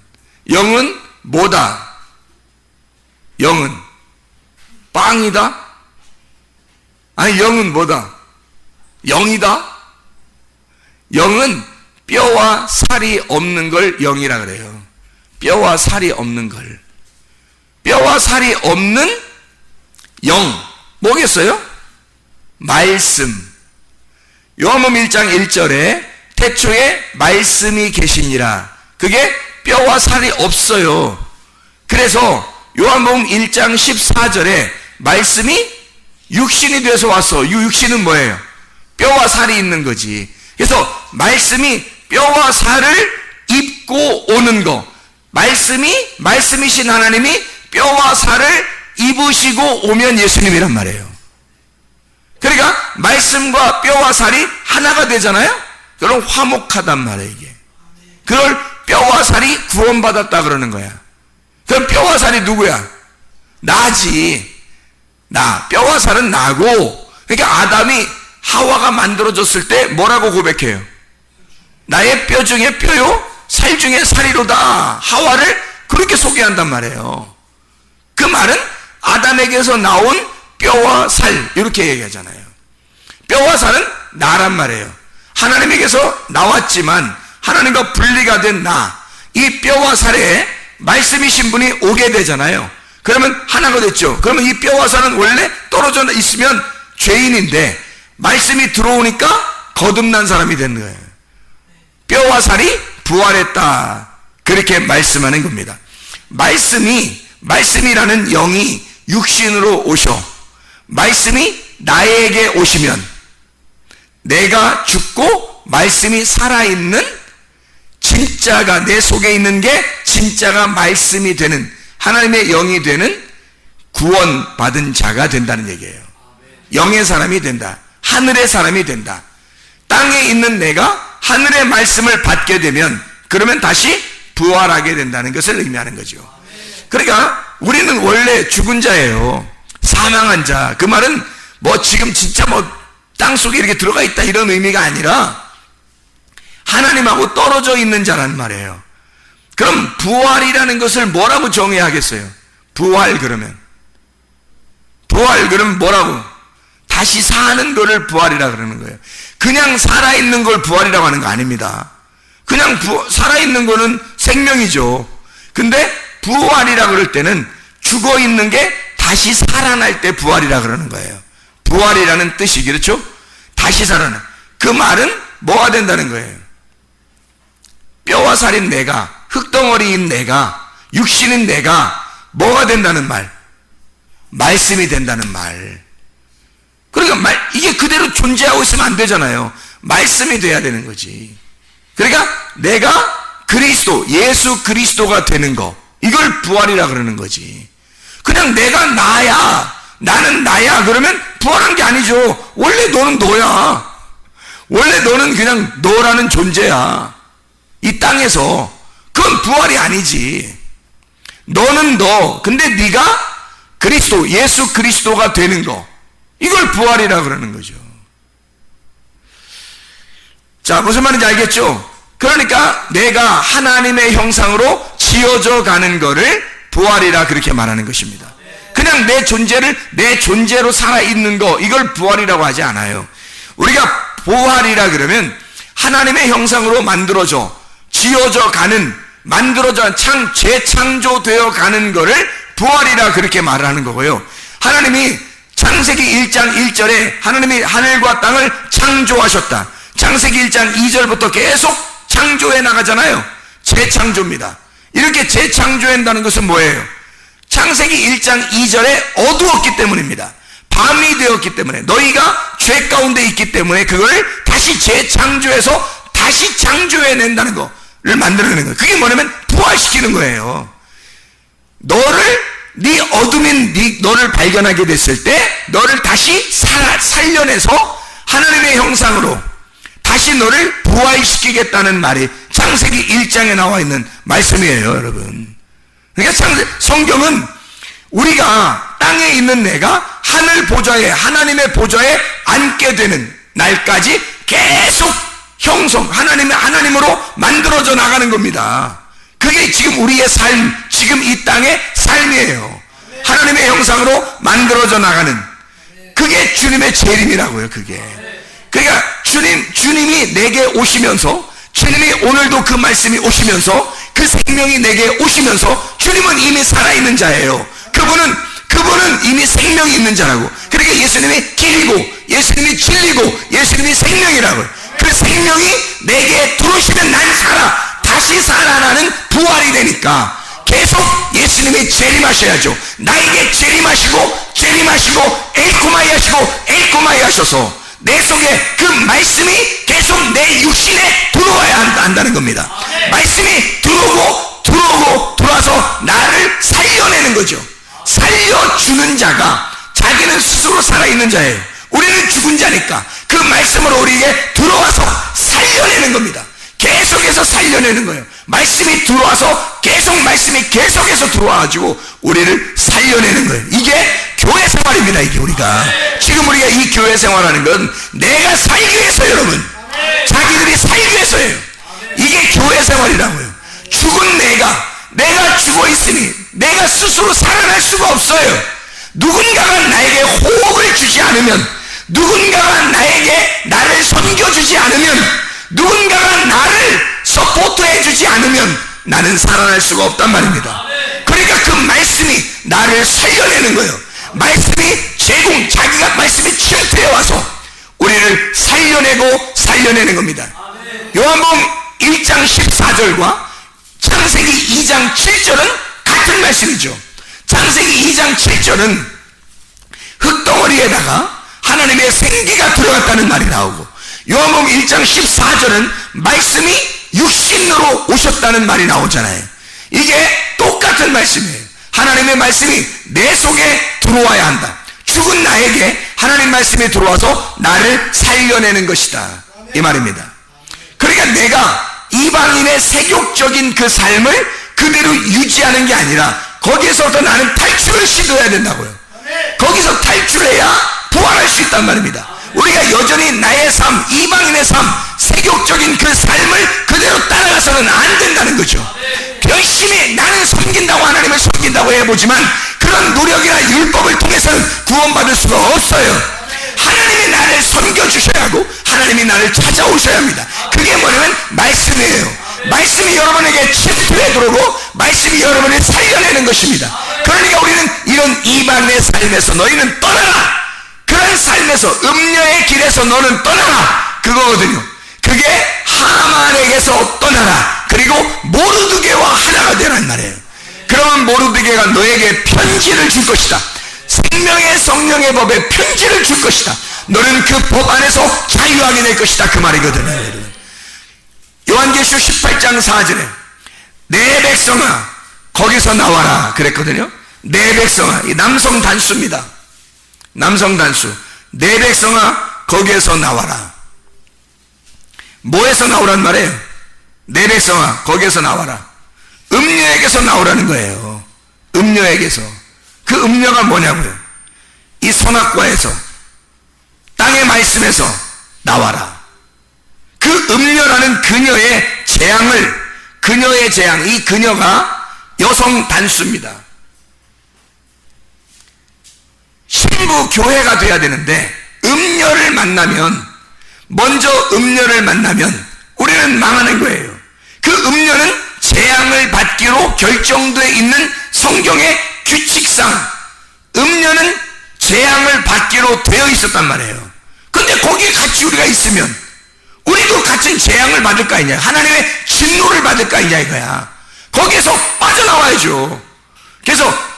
영은 뭐다? 영은 빵이다? 아니, 영은 뭐다? 영이다? 영은 뼈와 살이 없는 걸 영이라 그래요. 뼈와 살이 없는 걸. 뼈와 살이 없는 영, 뭐겠어요? 말씀. 요한복음 1장 1절에 태초에 말씀이 계시니라. 그게 뼈와 살이 없어요. 그래서 요한복음 1장 14절에 말씀이 육신이 돼서 왔어. 이 육신은 뭐예요? 뼈와 살이 있는 거지. 그래서 말씀이 뼈와 살을 입고 오는 거, 말씀이신 하나님이 뼈와 살을 입으시고 오면 예수님이란 말이에요. 그러니까 말씀과 뼈와 살이 하나가 되잖아요. 그럼 화목하단 말이에요, 이게. 그걸 뼈와 살이 구원받았다 그러는 거야. 그럼 뼈와 살이 누구야? 나지. 나. 뼈와 살은 나고. 그러니까 아담이 하와가 만들어졌을 때 뭐라고 고백해요? 나의 뼈 중에 뼈요, 살 중에 살이로다. 하와를 그렇게 소개한단 말이에요. 그 말은 아담에게서 나온 뼈와 살, 이렇게 얘기하잖아요. 뼈와 살은 나란 말이에요. 하나님에게서 나왔지만 하나님과 분리가 된 나, 이 뼈와 살에 말씀이신 분이 오게 되잖아요. 그러면 하나가 됐죠. 그러면 이 뼈와 살은 원래 떨어져 있으면 죄인인데 말씀이 들어오니까 거듭난 사람이 되는 거예요. 뼈와 살이 부활했다, 그렇게 말씀하는 겁니다. 말씀이 말씀이라는 영이 육신으로 오셔 말씀이 나에게 오시면 내가 죽고 말씀이 살아있는 진짜가 내 속에 있는 게 진짜가 말씀이 되는 하나님의 영이 되는 구원받은 자가 된다는 얘기예요. 영의 사람이 된다. 하늘의 사람이 된다. 땅에 있는 내가 하늘의 말씀을 받게 되면 그러면 다시 부활하게 된다는 것을 의미하는 거죠. 그러니까 우리는 원래 죽은 자예요. 사망한 자. 그 말은 뭐 지금 진짜 뭐 땅속에 이렇게 들어가 있다 이런 의미가 아니라 하나님하고 떨어져 있는 자라는 말이에요. 그럼 부활이라는 것을 뭐라고 정해야 하겠어요? 부활 그러면 뭐라고? 다시 사는 거를 부활이라 그러는 거예요. 그냥 살아있는 걸 부활이라고 하는 거 아닙니다. 그냥 살아있는 거는 생명이죠. 근데 부활이라 그럴 때는 죽어있는 게 다시 살아날 때 부활이라 그러는 거예요. 부활이라는 뜻이 그렇죠? 다시 살아나. 그 말은 뭐가 된다는 거예요? 뼈와 살인 내가, 흙덩어리인 내가, 육신인 내가 뭐가 된다는 말? 말씀이 된다는 말. 그러니까 이게 그대로 존재하고 있으면 안 되잖아요. 말씀이 돼야 되는 거지. 그러니까 내가 그리스도, 예수 그리스도가 되는 거, 이걸 부활이라 그러는 거지. 그냥 내가 나야, 나는 나야 그러면 부활한 게 아니죠. 원래 너는 너야. 원래 너는 그냥 너라는 존재야. 이 땅에서. 그건 부활이 아니지. 너는 너. 근데 네가 그리스도, 예수 그리스도가 되는 거, 이걸 부활이라 그러는 거죠. 자, 무슨 말인지 알겠죠? 그러니까 내가 하나님의 형상으로 지어져 가는 거를 부활이라 그렇게 말하는 것입니다. 그냥 내 존재를 내 존재로 살아있는 거, 이걸 부활이라고 하지 않아요. 우리가 부활이라 그러면 하나님의 형상으로 만들어져 지어져 가는, 만들어져 재창조되어 가는 거를 부활이라 그렇게 말을 하는 거고요. 하나님이 창세기 1장 1절에 하나님이 하늘과 땅을 창조하셨다. 창세기 1장 2절부터 계속 창조해 나가잖아요. 재창조입니다. 이렇게 재창조한다는 것은 뭐예요? 창세기 1장 2절에 어두웠기 때문입니다. 밤이 되었기 때문에, 너희가 죄 가운데 있기 때문에 그걸 다시 재창조해서 다시 창조해낸다는 거를 만들어내는 거예요. 그게 뭐냐면 부활시키는 거예요. 너를, 네 어둠인 너를 발견하게 됐을 때 너를 다시 살려내서 하나님의 형상으로 다시 너를 부활시키겠다는 말이 창세기 1장에 나와 있는 말씀이에요, 여러분. 그러니까 성경은 우리가 땅에 있는 내가 하늘 보좌에, 하나님의 보좌에 앉게 되는 날까지 계속 하나님으로 만들어져 나가는 겁니다. 그게 지금 우리의 삶, 지금 이 땅의 삶이에요. 하나님의 형상으로 만들어져 나가는, 그게 주님의 재림이라고요. 그게. 그러니까 주님이 내게 오시면서, 주님이 오늘도 그 말씀이 오시면서, 그 생명이 내게 오시면서, 주님은 이미 살아있는 자예요. 그분은 이미 생명이 있는 자라고. 그러니까 예수님이 길이고, 예수님이 진리고, 예수님이 생명이라고요. 그 생명이 내게 들어오시면 난 다시 살아나는 부활이 되니까 계속 예수님이 재림하셔야죠. 나에게 재림하시고 엘코마이 하셔서 내 속에 그 말씀이 계속 내 육신에 들어와야 한다는 겁니다. 말씀이 들어와서 나를 살려내는 거죠. 살려주는 자가 자기는 스스로 살아있는 자예요. 우리는 죽은 자니까 그 말씀으로 우리에게 들어와서 살려내는 겁니다. 계속해서 살려내는 거예요. 말씀이 들어와서 말씀이 계속해서 들어와가지고 우리를 살려내는 거예요. 이게 교회 생활입니다. 이게 지금 우리가 이 교회 생활하는 건 내가 살기 위해서, 여러분. 자기들이 살기 위해서예요. 이게 교회 생활이라고요. 죽은 내가 죽어 있으니 내가 스스로 살아날 수가 없어요. 누군가가 나에게 호흡을 주지 않으면, 누군가가 나를 섬겨주지 않으면, 누군가가 나를 서포트해 주지 않으면 나는 살아날 수가 없단 말입니다. 그러니까 그 말씀이 나를 살려내는 거예요. 자기가 말씀이 침투해 와서 우리를 살려내는 겁니다. 요한복음 1장 14절과 창세기 2장 7절은 같은 말씀이죠. 창세기 2장 7절은 흙덩어리에다가 하나님의 생기가 들어갔다는 말이 나오고, 요한복음 1장 14절은 말씀이 육신으로 오셨다는 말이 나오잖아요. 이게 똑같은 말씀이에요. 하나님의 말씀이 내 속에 들어와야 한다. 죽은 나에게 하나님 말씀이 들어와서 나를 살려내는 것이다, 이 말입니다. 그러니까 내가 이방인의 세욕적인 그 삶을 그대로 유지하는 게 아니라 거기에서부터 나는 탈출을 시도해야 된다고요. 거기서 탈출해야 부활할 수 있단 말입니다. 우리가 여전히 나의 삶, 이방인의 삶, 세욕적인 그 삶을 그대로 따라가서는 안 된다는 거죠. 열심히 나는 섬긴다고 하나님을 섬긴다고 해보지만 그런 노력이나 율법을 통해서는 구원받을 수가 없어요. 하나님이 나를 섬겨주셔야 하고 하나님이 나를 찾아오셔야 합니다. 그게 뭐냐면 말씀이에요. 말씀이 여러분에게 침투해 들어오고 말씀이 여러분을 살려내는 것입니다. 그러니까 우리는 이런 이방인의 삶에서 너희는 떠나라, 그런 삶에서 음녀의 길에서 너는 떠나라, 그거거든요. 그게 하만에게서 떠나라, 그리고 모르드게와 하나가 되라는 말이에요. 그러면 모르드게가 너에게 편지를 줄 것이다. 생명의 성령의 법에 편지를 줄 것이다. 너는 그 법 안에서 자유하게 될 것이다, 그 말이거든요. 요한계시록 18장 4절에 내 백성아 거기서 나와라 그랬거든요. 내 백성아, 이 남성 단수입니다. 남성 단수. 내 백성아 거기에서 나와라. 뭐에서 나오란 말이에요? 내 백성아 거기에서 나와라. 음녀에게서 나오라는 거예요. 음녀에게서. 그 음녀가 뭐냐고요? 이 선악과에서, 땅의 말씀에서 나와라. 그 음녀라는 그녀의 그녀의 재앙, 이 그녀가 여성 단수입니다. 신부 교회가 돼야 되는데 음녀를 만나면, 먼저 음녀를 만나면 우리는 망하는 거예요. 그 음녀는 재앙을 받기로 결정되어 있는 성경의 규칙상 음녀는 재앙을 받기로 되어 있었단 말이에요. 근데 거기에 같이 우리가 있으면 우리도 같은 재앙을 받을 거 아니냐, 하나님의 진노를 받을 거 아니냐 이거야. 거기에서 빠져나와야죠. 그래서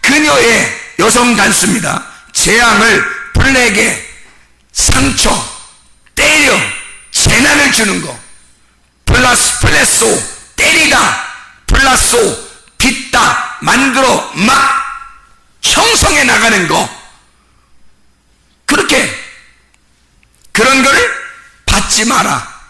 그녀의 여성 단수입니다. 재앙을, 블레게, 상처, 때려, 재난을 주는 거, 플레소, 때리다, 플라소, 빚다, 만들어 막 형성해 나가는 거, 그렇게 그런 거를 받지 마라.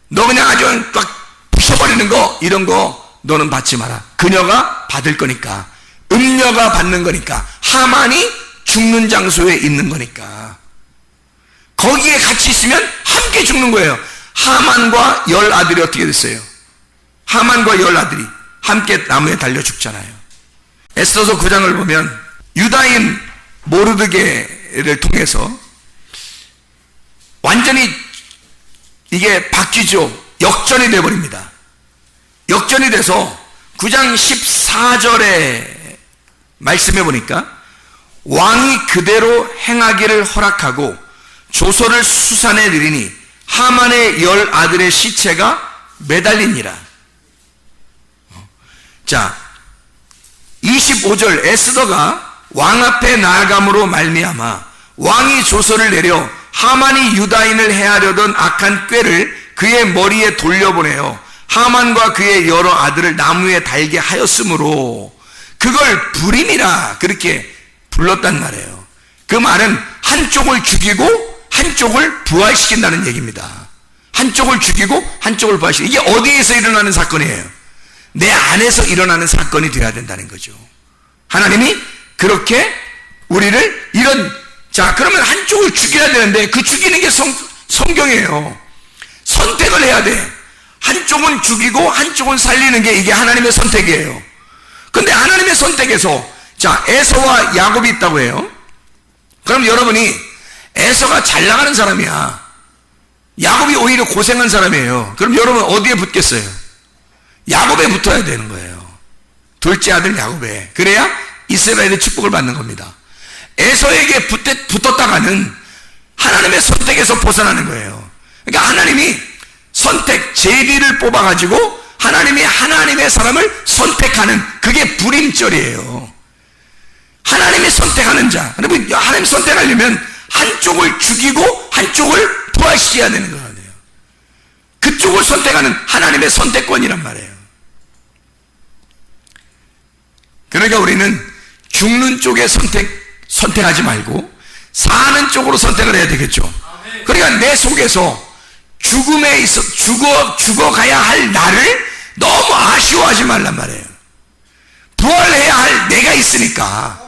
너 그냥 아주 막 부셔버리는 거, 이런 거 너는 받지 마라. 그녀가 받을 거니까, 음녀가 받는 거니까, 하만이 죽는 장소에 있는 거니까 거기에 같이 있으면 함께 죽는 거예요. 하만과 10아들이 어떻게 됐어요? 하만과 10아들이 함께 나무에 달려 죽잖아요. 에스더서 9장을 보면 유다인 모르드게를 통해서 완전히 이게 바뀌죠. 역전이 되어버립니다. 역전이 돼서 9장 14절에 말씀해 보니까 왕이 그대로 행하기를 허락하고 조서를 수산에 들이니 하만의 10아들의 시체가 매달리니라. 자, 25절 에스더가 왕 앞에 나아감으로 말미암아 왕이 조서를 내려 하만이 유다인을 해하려던 악한 꾀를 그의 머리에 돌려보내어 하만과 그의 여러 아들을 나무에 달게 하였으므로 그걸 불임이라 그렇게 불렀단 말이에요. 그 말은 한쪽을 죽이고 한쪽을 부활시킨다는 얘기입니다. 한쪽을 죽이고 한쪽을 부활시키고, 이게 어디에서 일어나는 사건이에요? 내 안에서 일어나는 사건이 되어야 된다는 거죠. 하나님이 그렇게 우리를 자, 그러면 한쪽을 죽여야 되는데 그 죽이는 게 성경이에요. 선택을 해야 돼. 한쪽은 죽이고 한쪽은 살리는 게 이게 하나님의 선택이에요. 근데 하나님의 선택에서, 자, 에서와 야곱이 있다고 해요. 그럼 여러분이 에서가 잘 나가는 사람이야, 야곱이 오히려 고생한 사람이에요. 그럼 여러분 어디에 붙겠어요? 야곱에 붙어야 되는 거예요. 둘째 아들 야곱에. 그래야 이스라엘의 축복을 받는 겁니다. 에서에게 붙었다가는 하나님의 선택에서 벗어나는 거예요. 그러니까 하나님이 선택, 제비를 뽑아가지고 하나님이 하나님의 사람을 선택하는, 그게 불임절이에요. 하나님이 선택하는 자. 여러분, 하나님 선택하려면 한쪽을 죽이고 한쪽을 부활시켜야 되는 거 아니에요. 그쪽을 선택하는 하나님의 선택권이란 말이에요. 그러니까 우리는 죽는 쪽에 선택하지 말고 사는 쪽으로 선택을 해야 되겠죠. 그러니까 내 속에서 죽음에 있어 죽어가야 할 나를 너무 아쉬워하지 말란 말이에요. 부활해야 할 내가 있으니까,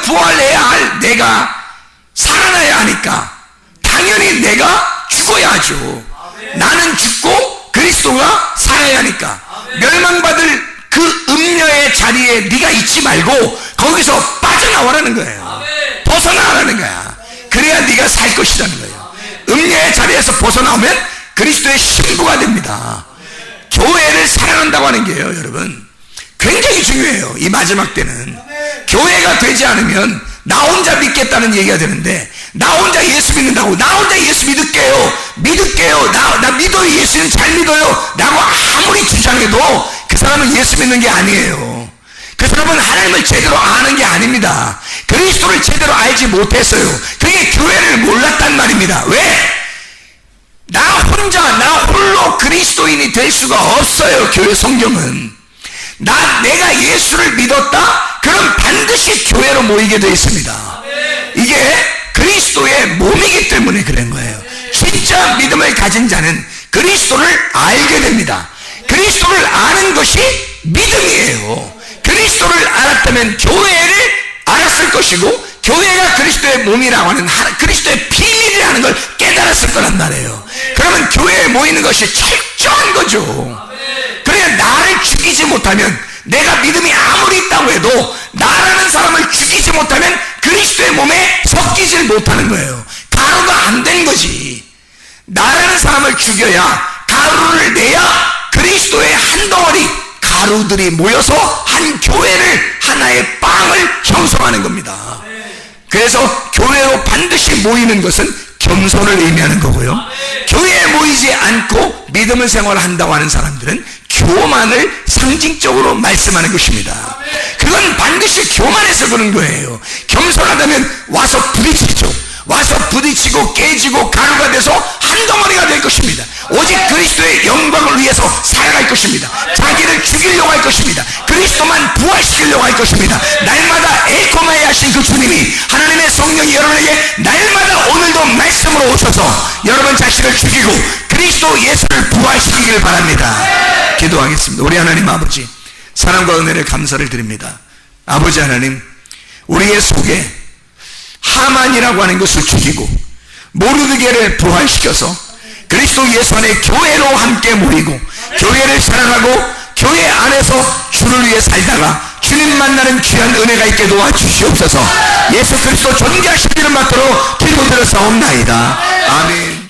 부활해야 할 내가 살아나야 하니까 당연히 내가 죽어야 하죠. 나는 죽고 그리스도가 살아야 하니까 멸망받을 그 음녀의 자리에 네가 있지 말고 거기서 빠져나오라는 거예요. 벗어나라는 거야. 그래야 네가 살 것이라는 거예요. 음녀의 자리에서 벗어나오면 그리스도의 신부가 됩니다. 교회를 사랑한다고 하는 게요, 여러분, 굉장히 중요해요. 이 마지막 때는 교회가 되지 않으면 나 혼자 믿겠다는 얘기가 되는데, 나 혼자 예수 믿는다고, 나 혼자 예수 믿을게요, 나 믿어요, 예수는 잘 믿어요 라고 아무리 주장해도 그 사람은 예수 믿는 게 아니에요. 그 사람은 하나님을 제대로 아는 게 아닙니다. 그리스도를 제대로 알지 못했어요. 그게 교회를 몰랐단 말입니다. 왜? 나 홀로 그리스도인이 될 수가 없어요. 교회 성경은 내가 예수를 믿었다? 그럼 반드시 교회로 모이게 되어 있습니다. 이게 그리스도의 몸이기 때문에 그런 거예요. 진짜 믿음을 가진 자는 그리스도를 알게 됩니다. 그리스도를 아는 것이 믿음이에요. 그리스도를 알았다면 교회를 알았을 것이고, 교회가 그리스도의 몸이라고 하는 그리스도의 비밀이라는 걸 깨달았을 거란 말이에요. 그러면 교회에 모이는 것이 철저한 거죠. 그러니까 나를 죽이지 못하면, 내가 믿음이 아무리 있다고 해도 나라는 사람을 죽이지 못하면 그리스도의 몸에 섞이질 못하는 거예요. 가루가 안 된 거지. 나라는 사람을 죽여야, 가루를 내야 그리스도의 한 덩어리 가루들이 모여서 한 교회를, 하나의 빵을 형성하는 겁니다. 그래서 교회로 반드시 모이는 것은 겸손을 의미하는 거고요. 교회에 모이지 않고 믿음을 생활한다고 하는 사람들은 교만을 상징적으로 말씀하는 것입니다. 그건 반드시 교만해서 그런 거예요. 겸손하다면 와서 부딪히죠. 와서 부딪히고 깨지고 가루가 돼서 한 덩어리가 될 것입니다. 오직 그리스도의 영광을 위해서 살아갈 것입니다. 자기를 죽이려고 할 것입니다. 그리스도만 부활시키려고 할 것입니다. 날마다 엘코마에 하신 그 주님이, 하나님의 성령이 여러분에게 날마다 오늘도 말씀으로 오셔서 여러분 자신을 죽이고 그리스도 예수를 부활시키기를 바랍니다. 기도하겠습니다. 우리 하나님 아버지, 사랑과 은혜를 감사를 드립니다. 아버지 하나님, 우리의 속에 하만이라고 하는 것을 죽이고 모르드게를 부활시켜서 그리스도 예수 안에 교회로 함께 모이고 교회를 사랑하고 교회 안에서 주를 위해 살다가 주님 만나는 귀한 은혜가 있게 도와주시옵소서. 예수 그리스도 존귀하시기를 받도록 기도드렸사옵나이다. 아멘.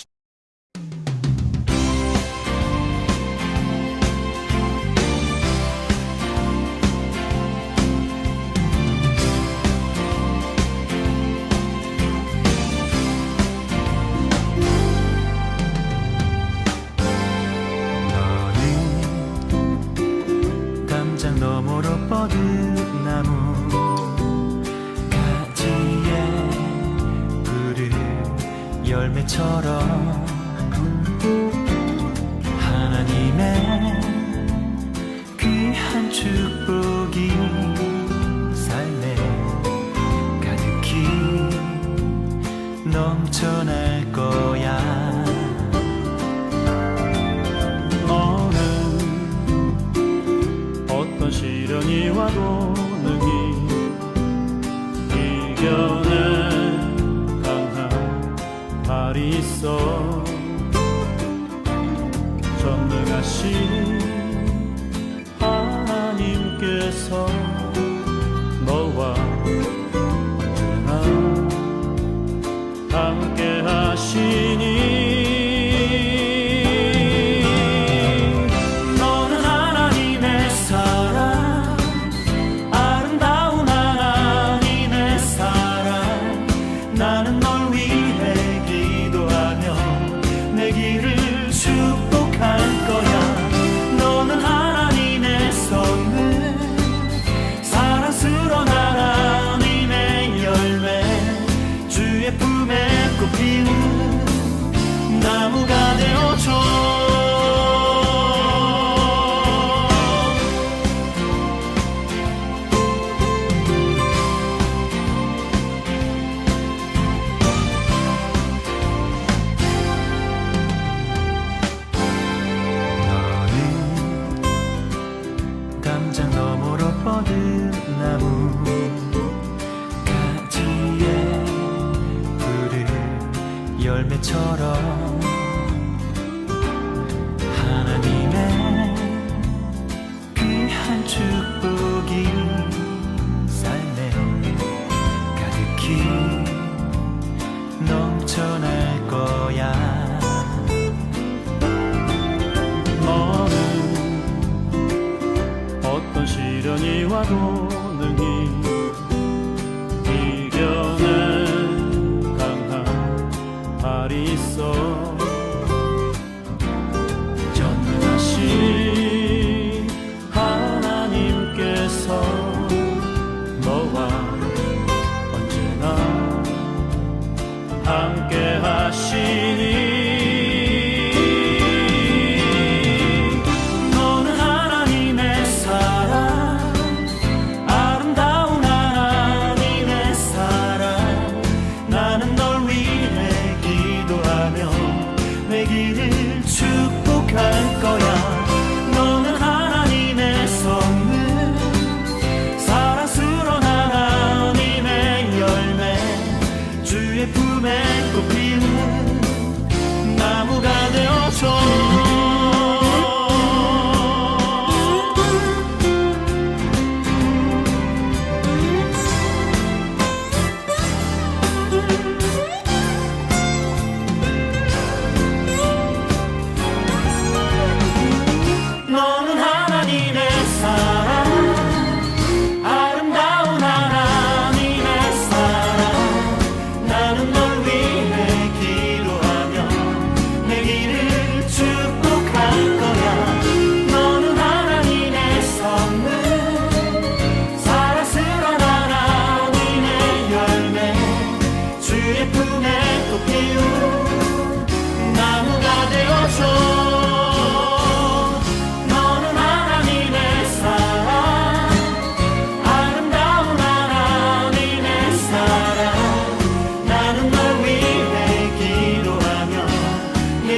너머로 뻗은 나무 가지에 푸른 열매처럼 하나님의 귀한 축복이 삶에 가득히 넘쳐날 거야. 시련이 와도 능히 이겨낼 강한 발이 있어. 전능하신 하나님께서 너와 언제나 함께 하시니 축복할 거야. 너는 누구라도 능히 이겨낸 강한 발이 있어 전능하신 하나님께서 너와 언제나 함께 하시니 축복할 거야. 너는 하나님의 선물, 사랑스러운 하나님의 열매, 주의 품에 꽃 피우는 나무가 되어줘.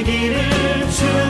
길을 주